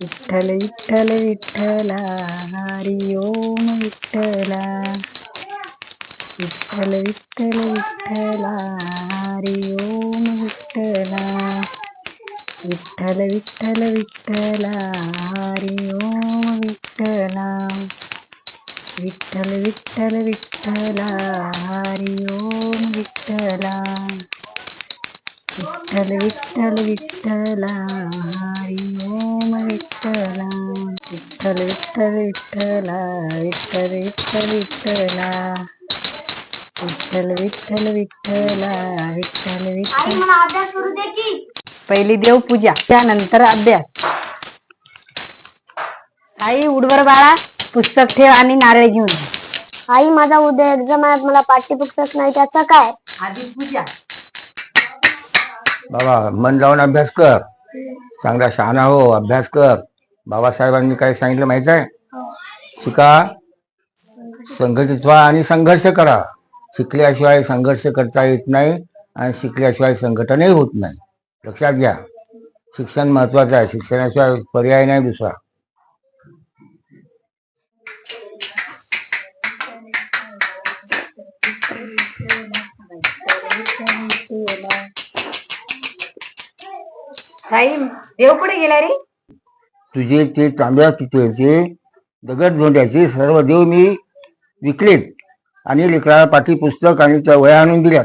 विठ्ठल विठ्ठल विठ्ठला हरी ओम विठ्ठला विठ्ठल विठ्ठल विठ्ठला हरी ओम विठ्ठला विठ्ठल विठ्ठल विठ्ठला हरी ओम विठ्ठला विठ्ठल विठ्ठल विठ्ठला हरी ओम विठ्ठला विठ्ठल विठ्ठल विठ्ठला हरी ओम विठ्ठला विठ्ठल विठ्ठल विठ्ठला विठ्ठल विठ्ठल विठ्ठला विठ्ठल विठ्ठल विठ्ठला विठ्ठल विठ्ठल. अभ्यास करू दे की. पहिली देवपूजा त्यानंतर अभ्यास. आई उडवर बाळा, पुस्तक ठेव आणि नारळ घेऊन. आई माझा उद्या एक्झाम आहे, मला पाठ्यपुस्तक नाही, त्याचं काय? आधी पूजा. बाबा मन लावून अभ्यास कर, चांगला शहाणा हो, अभ्यास कर. बाबासाहेबांनी काय सांगितलं माहित आहे? शिका, संघटित व्हा आणि संघर्ष करा. शिकल्याशिवाय संघर्ष करता येत नाही आणि शिकल्याशिवाय संघटनही होत नाही. लक्षात घ्या, शिक्षण महत्वाचं आहे. शिक्षणाशिवाय पर्याय नाही दुसरा. साई देव कुठे गेला रे? तुझे ते तांब्या पितळेचे दगड धोंड्याचे सर्व देव मी विकलेत आणि लेकराला पाठी पुस्तक आणि त्या वह्या आणून दिल्यात.